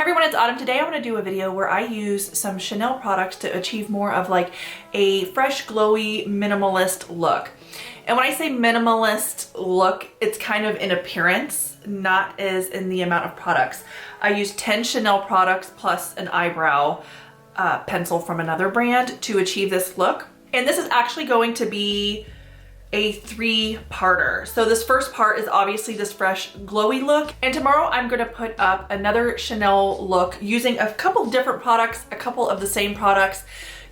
everyone, it's Autumn. Today I want to do a video where I use some Chanel products to achieve more of like a fresh, glowy, minimalist look. And when I say minimalist look, it's kind of in appearance, not as in the amount of products. I use 10 Chanel products plus an eyebrow pencil from another brand to achieve this look. And this is actually going to be a 3-parter. So this first part is obviously this fresh glowy look, and tomorrow I'm going to put up another Chanel look using a couple different products, a couple of the same products,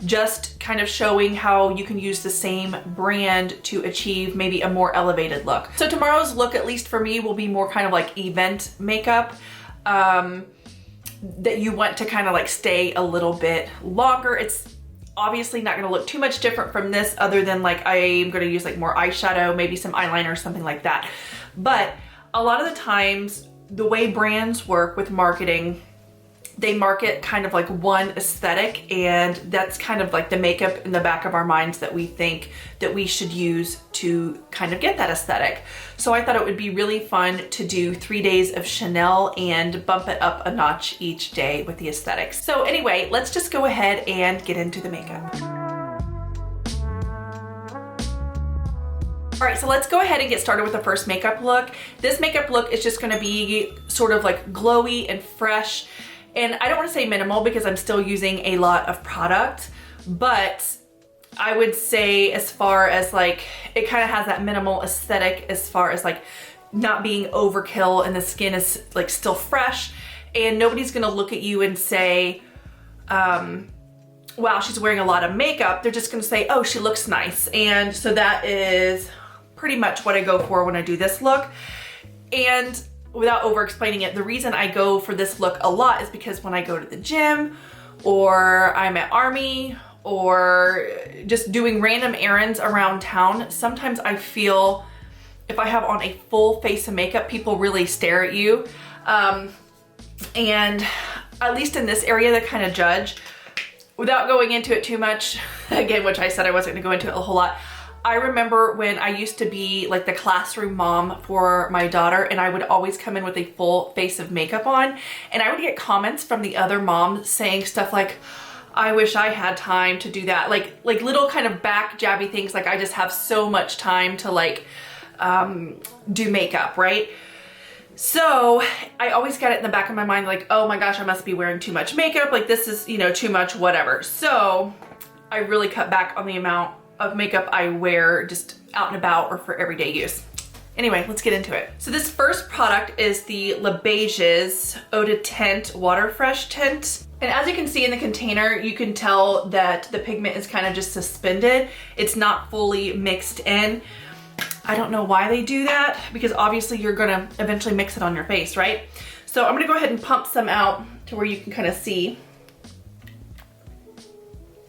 just kind of showing how you can use the same brand to achieve maybe a more elevated look. So tomorrow's look, at least for me, will be more kind of like event makeup that you want to kind of like stay a little bit longer. It's obviously not going to look too much different from this, other than like I'm going to use like more eyeshadow, maybe some eyeliner, something like that. But a lot of the times the way brands work with marketing, they market kind of like one aesthetic, and that's kind of like the makeup in the back of our minds that we think that we should use to kind of get that aesthetic. So I thought it would be really fun to do 3 days of Chanel and bump it up a notch each day with the aesthetics. So anyway, let's just go ahead and get into the makeup. All right, so let's go ahead and get started with the first makeup look. This makeup look is just gonna be sort of like glowy and fresh. And I don't want to say minimal because I'm still using a lot of product, but I would say as far as like, it kind of has that minimal aesthetic as far as like not being overkill, and the skin is like still fresh, and nobody's going to look at you and say, wow, she's wearing a lot of makeup. They're just going to say, oh, she looks nice. And so that is pretty much what I go for when I do this look. And without over explaining it, the reason I go for this look a lot is because when I go to the gym, or I'm at Army, or just doing random errands around town, sometimes I feel if I have on a full face of makeup, people really stare at you. And at least in this area, they kind of judge. Without going into it too much, again, which I said I wasn't gonna go into it a whole lot, I remember when I used to be like the classroom mom for my daughter, and I would always come in with a full face of makeup on, and I would get comments from the other moms saying stuff like, I wish I had time to do that. Like little kind of back jabby things, like I just have so much time to like do makeup, right? So I always got it in the back of my mind like, oh my gosh, I must be wearing too much makeup. Like this is, you know, too much, whatever. So I really cut back on the amount of makeup I wear just out and about or for everyday use. Anyway, let's get into it. So this first product is the Beige's Eau de Tint Water Fresh Tint. And as you can see in the container, you can tell that the pigment is kind of just suspended. It's not fully mixed in. I don't know why they do that, because obviously you're gonna eventually mix it on your face, right? So I'm gonna go ahead and pump some out to where you can kind of see.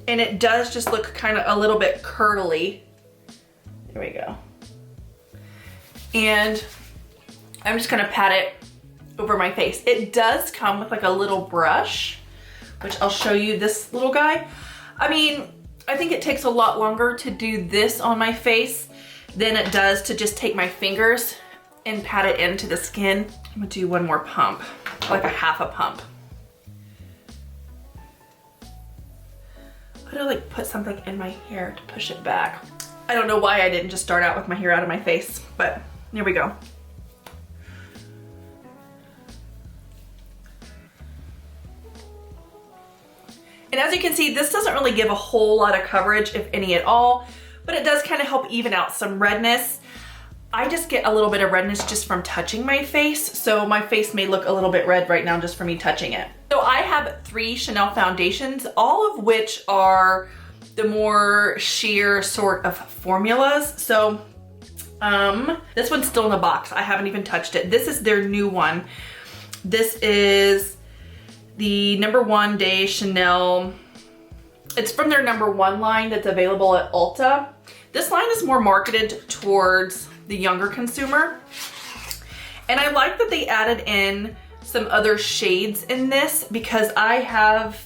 And it does just look kind of a little bit curdly. There we go. And I'm just gonna pat it over my face. It does come with like a little brush, which I'll show you, this little guy. I mean, I think it takes a lot longer to do this on my face than it does to just take my fingers and pat it into the skin. I'm gonna do one more pump, like a half a pump. I'm gonna like put something in my hair to push it back. I don't know why I didn't just start out with my hair out of my face, but here we go. And as you can see, this doesn't really give a whole lot of coverage, if any at all, but it does kind of help even out some redness. I just get a little bit of redness just from touching my face, so my face may look a little bit red right now just from me touching it. So I have 3 Chanel foundations, all of which are the more sheer sort of formulas. So this one's still in the box. I haven't even touched it. This is their new one. This is the No. 1 Day Chanel. It's from their No. 1 line that's available at Ulta. This line is more marketed towards the younger consumer. And I like that they added in some other shades in this, because I have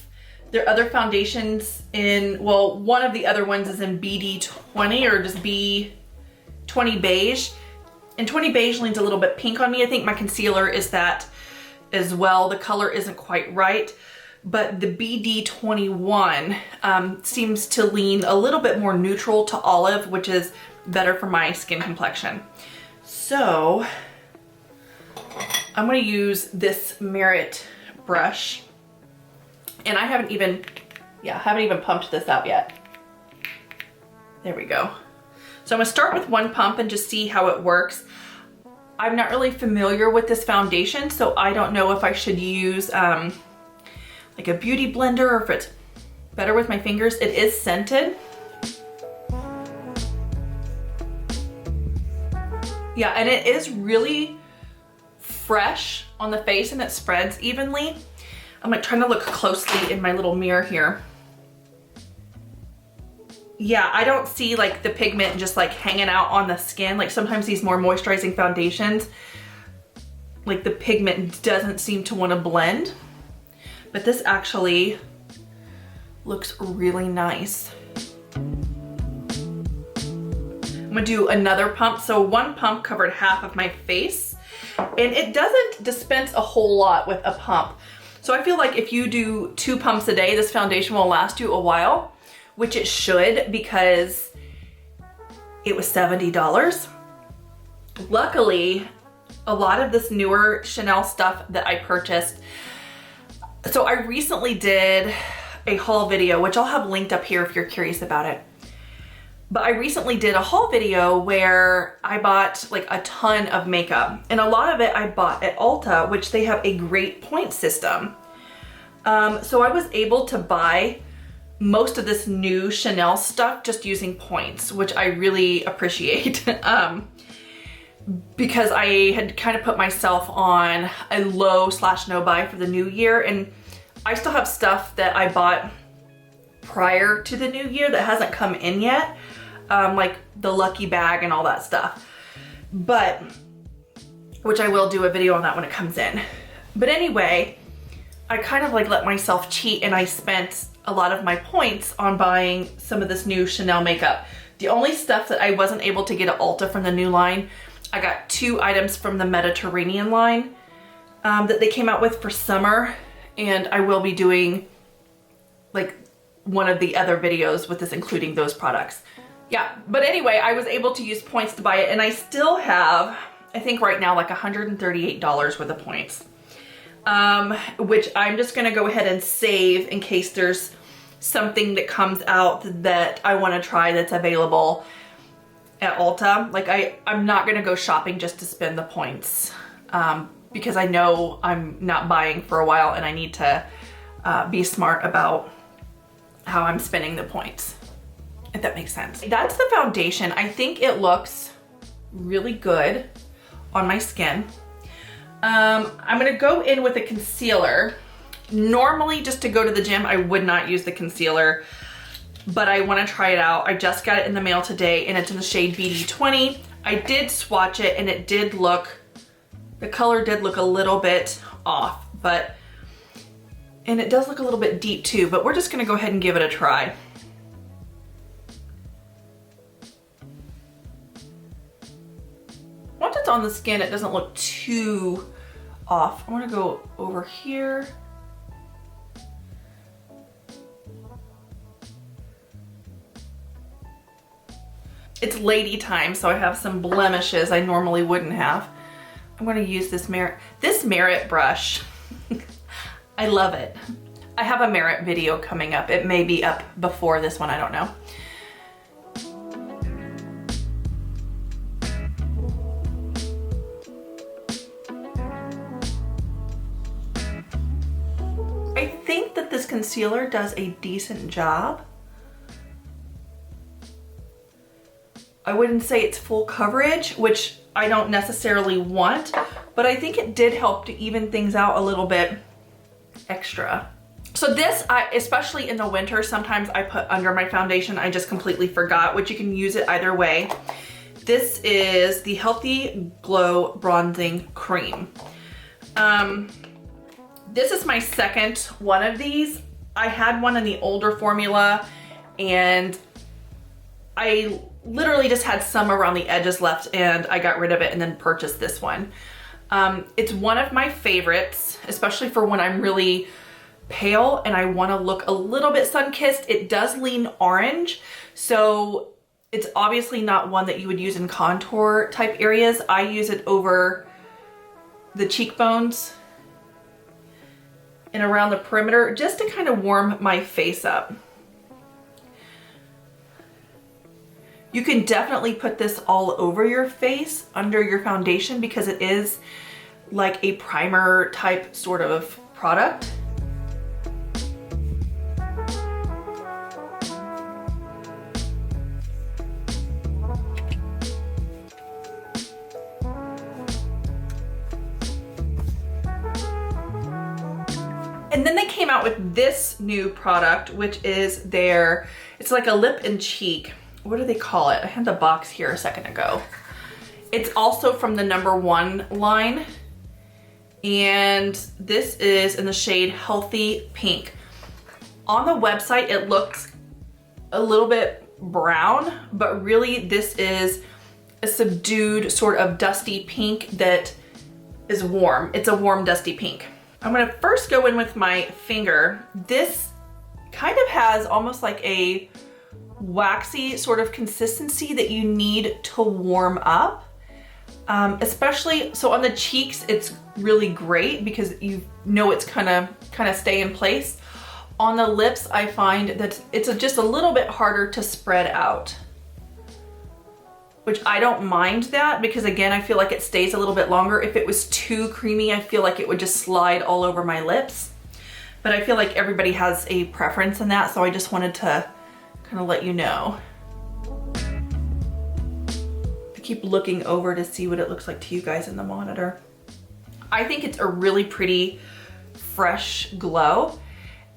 their other foundations in, well, one of the other ones is in BD20 or just B20 Beige. And 20 Beige leans a little bit pink on me. I think my concealer is that as well. The color isn't quite right, but the BD21 seems to lean a little bit more neutral to olive, which is better for my skin complexion. So I'm gonna use this Merit brush, and I haven't even pumped this out yet. There we go. So I'm gonna start with one pump and just see how it works. I'm not really familiar with this foundation, so I don't know if I should use like a beauty blender or if it's better with my fingers. It is scented. Yeah, and it is really fresh on the face and it spreads evenly. I'm like trying to look closely in my little mirror here. Yeah, I don't see like the pigment just like hanging out on the skin. Like sometimes these more moisturizing foundations, like the pigment doesn't seem to want to blend. But this actually looks really nice. I'm gonna do another pump. So one pump covered half of my face, and it doesn't dispense a whole lot with a pump. So I feel like if you do 2 pumps a day, this foundation will last you a while, which it should because it was $70. Luckily, a lot of this newer Chanel stuff that I purchased, so I recently did a haul video, which I'll have linked up here if you're curious about it. But I recently did a haul video where I bought like a ton of makeup, and a lot of it I bought at Ulta, which they have a great point system. So I was able to buy most of this new Chanel stuff just using points, which I really appreciate. Because I had kind of put myself on a low/no buy for the new year, and I still have stuff that I bought prior to the new year that hasn't come in yet, like the lucky bag and all that stuff, but which I will do a video on that when it comes in. But anyway, I kind of like let myself cheat, and I spent a lot of my points on buying some of this new Chanel makeup. The only stuff that I wasn't able to get at Ulta from the new line, I got 2 items from the Mediterranean line that they came out with for summer, and I will be doing like one of the other videos with this including those products. Yeah, but anyway, I was able to use points to buy it, and I still have, I think right now, like $138 worth of points, which I'm just gonna go ahead and save in case there's something that comes out that I wanna try that's available at Ulta. Like I'm not gonna go shopping just to spend the points, because I know I'm not buying for a while, and I need to be smart about how I'm spending the points, if that makes sense. That's the foundation. I think it looks really good on my skin. I'm gonna go in with a concealer. Normally, just to go to the gym, I would not use the concealer, but I wanna try it out. I just got it in the mail today, and it's in the shade BD20. I did swatch it, and it did look, the color did look a little bit off, and it does look a little bit deep too, but we're just gonna go ahead and give it a try. Once it's on the skin, it doesn't look too off. I wanna go over here. It's lady time, so I have some blemishes I normally wouldn't have. I'm gonna use this Merit brush. I love it. I have a Merit video coming up. It may be up before this one, I don't know. I think that this concealer does a decent job. I wouldn't say it's full coverage, which I don't necessarily want, but I think it did help to even things out a little bit extra. So this, especially in the winter, sometimes I put under my foundation. I just completely forgot, which you can use it either way. This is the Healthy Glow Bronzing Cream. This is my second one of these. I had one in the older formula, and I literally just had some around the edges left, and I got rid of it and then purchased this one. It's one of my favorites, especially for when I'm really pale and I want to look a little bit sun-kissed. It does lean orange, so it's obviously not one that you would use in contour type areas. I use it over the cheekbones and around the perimeter just to kind of warm my face up. You can definitely put this all over your face under your foundation because it is like a primer type sort of product. And then they came out with this new product, which is it's like a lip and cheek. What do they call it? I had the box here a second ago. It's also from the #1 line. And this is in the shade Healthy Pink. On the website, it looks a little bit brown, but really this is a subdued sort of dusty pink that is warm. It's a warm, dusty pink. I'm gonna first go in with my finger. This kind of has almost like a waxy sort of consistency that you need to warm up. Especially, so on the cheeks, it's really great because you know it's kind of stay in place. On the lips, I find that it's just a little bit harder to spread out, which I don't mind that because again, I feel like it stays a little bit longer. If it was too creamy, I feel like it would just slide all over my lips. But I feel like everybody has a preference in that, so I just wanted to kind of let you know. I keep looking over to see what it looks like to you guys in the monitor. I think it's a really pretty, fresh glow.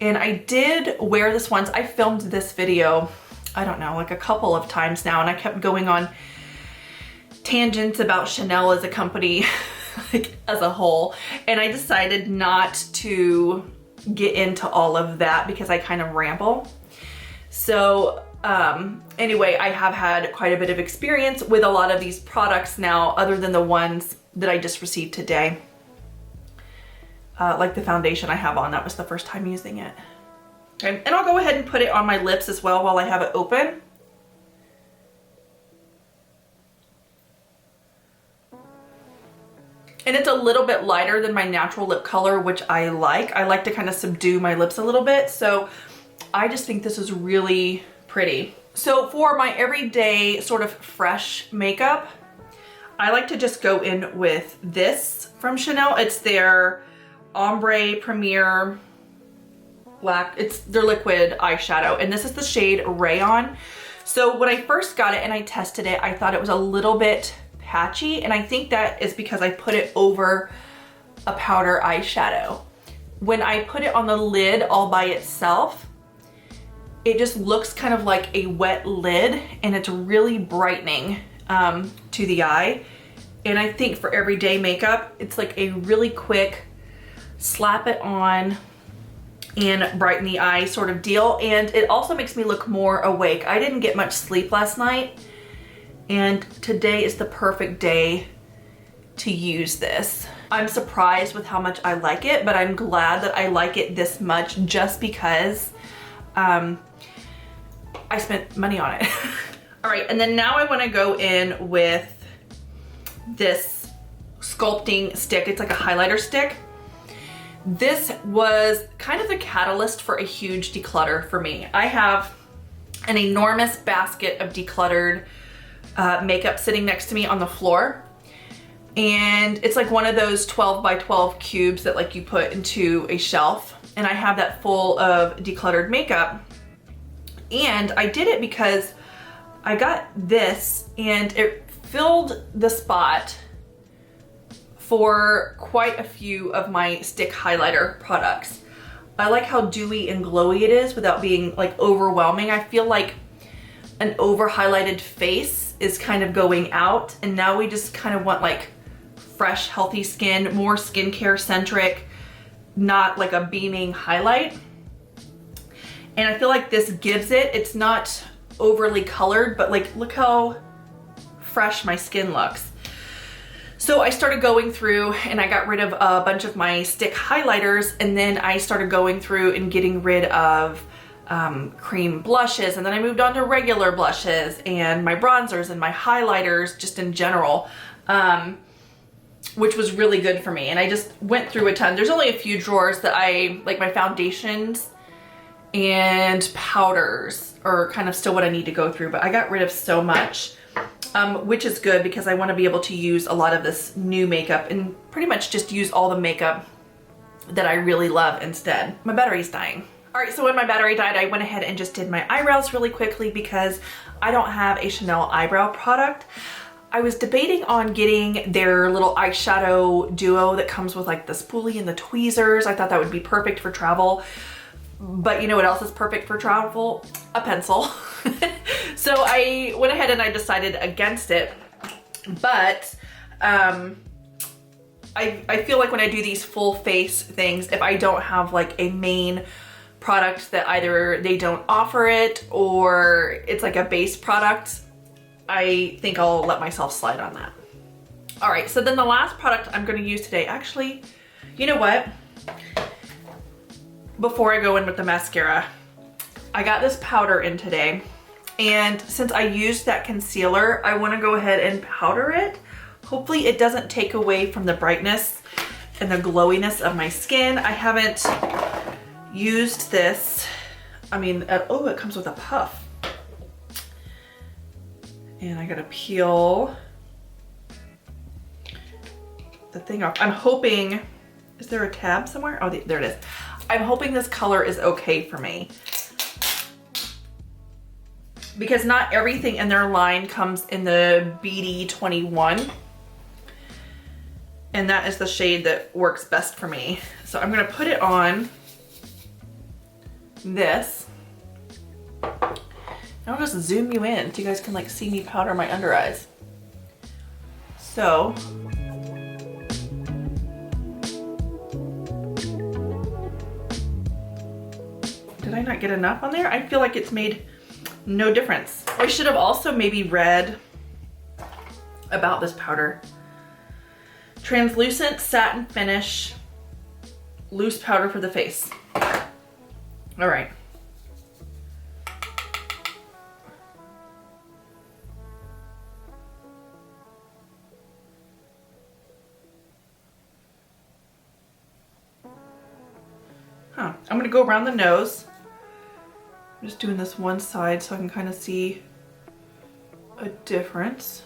And I did wear this once. I filmed this video, I don't know, like a couple of times now, and I kept going on tangents about Chanel as a company, like as a whole. And I decided not to get into all of that because I kind of ramble. So anyway, I have had quite a bit of experience with a lot of these products now, other than the ones that I just received today. Like the foundation I have on, that was the first time using it. Okay, and I'll go ahead and put it on my lips as well while I have it open. And it's a little bit lighter than my natural lip color, which I like. I like to kind of subdue my lips a little bit. So I just think this is really pretty. So for my everyday sort of fresh makeup, I like to just go in with this from Chanel. It's their Ombre Premier Black. It's their liquid eyeshadow. And this is the shade Rayon. So when I first got it and I tested it, I thought it was a little bit patchy, and I think that is because I put it over a powder eyeshadow. When I put it on the lid all by itself, it just looks kind of like a wet lid, and it's really brightening to the eye. And I think for everyday makeup, it's like a really quick slap it on and brighten the eye sort of deal. And it also makes me look more awake. I didn't get much sleep last night, and today is the perfect day to use this. I'm surprised with how much I like it, but I'm glad that I like it this much just because I spent money on it. All right, and then now I wanna go in with this sculpting stick. It's like a highlighter stick. This was kind of the catalyst for a huge declutter for me. I have an enormous basket of decluttered makeup sitting next to me on the floor. And it's like one of those 12 by 12 cubes that like you put into a shelf. And I have that full of decluttered makeup. And I did it because I got this and it filled the spot for quite a few of my stick highlighter products. I like how dewy and glowy it is without being like overwhelming. I feel like an over highlighted face is kind of going out, and now we just kind of want like fresh, healthy skin, more skincare centric, not like a beaming highlight. And I feel like this gives it, it's not overly colored, but like look how fresh my skin looks. So I started going through and I got rid of a bunch of my stick highlighters, and then I started going through and getting rid of cream blushes, and then I moved on to regular blushes and my bronzers and my highlighters just in general, which was really good for me. And I just went through a ton. There's only a few drawers that I, like my foundations and powders are kind of still what I need to go through, but I got rid of so much. Which is good because I want to be able to use a lot of this new makeup and pretty much just use all the makeup that I really love instead. My battery's dying. All right, so when my battery died, I went ahead and just did my eyebrows really quickly because I don't have a Chanel eyebrow product. I was debating on getting their little eyeshadow duo that comes with like the spoolie and the tweezers. I thought that would be perfect for travel. But you know what else is perfect for travel? A pencil. So I went ahead and I decided against it. But I feel like when I do these full face things, if I don't have like a main product that either they don't offer it or it's like a base product, I think I'll let myself slide on that. All right, so then the last product I'm gonna use today, actually, you know what? Before I go in with the mascara, I got this powder in today, and since I used that concealer, I want to go ahead and powder it. Hopefully it doesn't take away from the brightness and the glowiness of my skin. I haven't used this. I mean, oh, it comes with a puff. And I gotta peel the thing off. I'm hoping, is there a tab somewhere? Oh, there it is. I'm hoping this color is okay for me, because not everything in their line comes in the BD21, and that is the shade that works best for me. So I'm gonna put it on this. I'll just zoom you in so you guys can like see me powder my under eyes. So did I not get enough on there? I feel like it's made no difference. I should have also maybe read about this powder. Translucent satin finish, loose powder for the face. All right. I'm gonna go around the nose. I'm just doing this one side so I can kind of see a difference.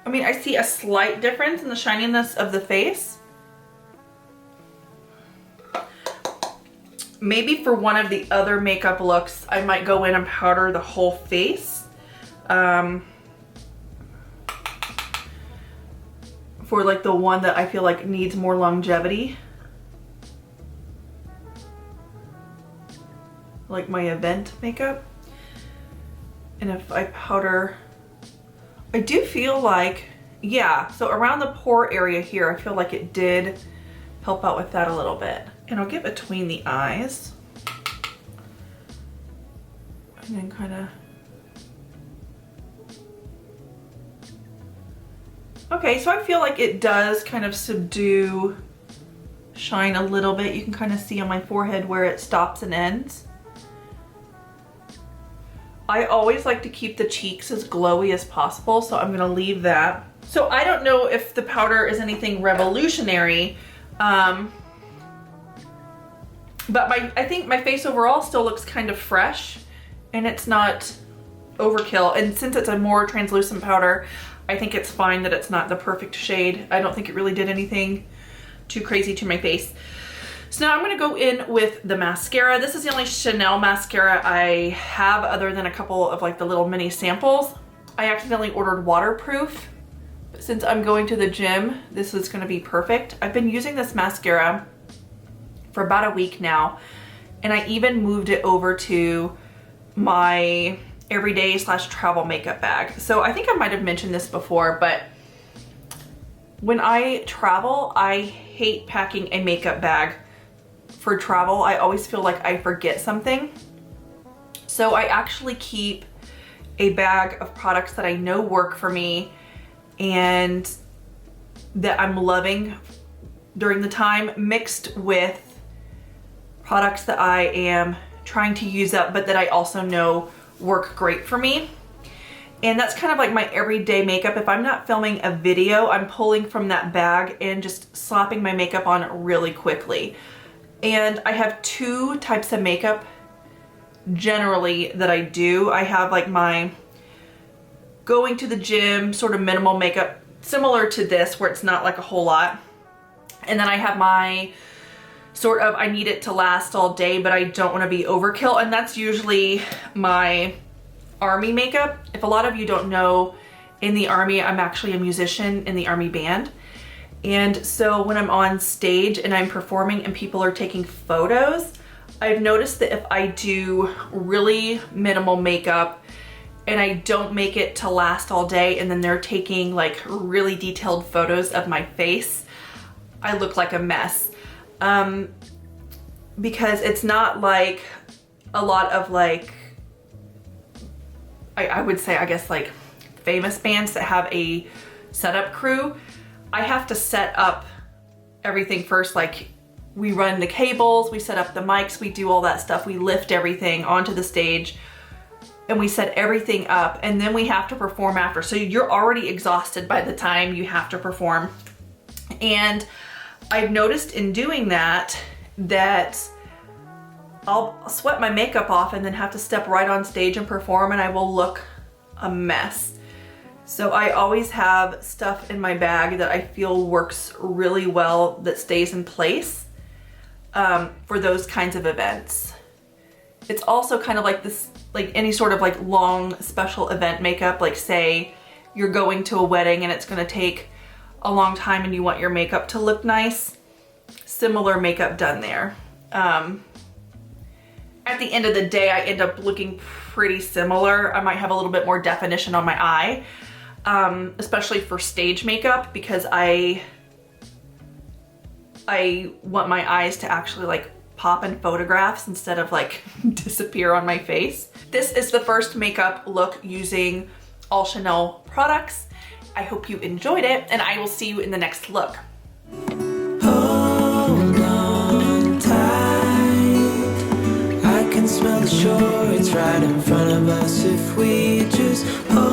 I mean, I see a slight difference in the shininess of the face. Maybe for one of the other makeup looks, I might go in and powder the whole face. For like the one that I feel like needs more longevity. Like my event makeup. And if I powder, I do feel like, yeah, so around the pore area here, I feel like it did help out with that a little bit. And I'll get between the eyes. And then kind of, okay, so I feel like it does kind of subdue, shine a little bit. You can kind of see on my forehead where it stops and ends. I always like to keep the cheeks as glowy as possible, so I'm gonna leave that. So I don't know if the powder is anything revolutionary, but I think my face overall still looks kind of fresh, and it's not overkill. And since it's a more translucent powder, I think it's fine that it's not the perfect shade. I don't think it really did anything too crazy to my face. So now I'm gonna go in with the mascara. This is the only Chanel mascara I have other than a couple of like the little mini samples. I accidentally ordered waterproof. But since I'm going to the gym, this is gonna be perfect. I've been using this mascara for about a week now, and I even moved it over to my everyday / travel makeup bag. So I think I might have mentioned this before, but when I travel, I hate packing a makeup bag for travel. I always feel like I forget something. So I actually keep a bag of products that I know work for me and that I'm loving during the time, mixed with products that I am trying to use up but that I also know work great for me. And that's kind of like my everyday makeup. If I'm not filming a video, I'm pulling from that bag and just slapping my makeup on really quickly. And I have two types of makeup generally that I do. I have like my going to the gym sort of minimal makeup, similar to this, where it's not like a whole lot. And then I have my sort of, I need it to last all day, but I don't want to be overkill. And that's usually my army makeup. If a lot of you don't know, in the army, I'm actually a musician in the army band. And so when I'm on stage and I'm performing and people are taking photos, I've noticed that if I do really minimal makeup and I don't make it to last all day and then they're taking like really detailed photos of my face, I look like a mess. Because it's not like a lot of like, I would say, I guess like famous bands that have a setup crew. I have to set up everything first. Like we run the cables, we set up the mics, we do all that stuff. We lift everything onto the stage and we set everything up, and then we have to perform after. So you're already exhausted by the time you have to perform. And I've noticed in doing that, I'll sweat my makeup off and then have to step right on stage and perform, and I will look a mess. So I always have stuff in my bag that I feel works really well, that stays in place for those kinds of events. It's also kind of like this, like any sort of like long special event makeup, like say you're going to a wedding and it's gonna take a long time and you want your makeup to look nice. Similar makeup done there. At the end of the day, I end up looking pretty similar. I might have a little bit more definition on my eye, especially for stage makeup, because I want my eyes to actually like pop in photographs instead of like disappear on my face. This is the first makeup look using all Chanel products. I hope you enjoyed it, and I will see you in the next look. Hold on tight, I can smell the shore, it's right in front of us if we just hold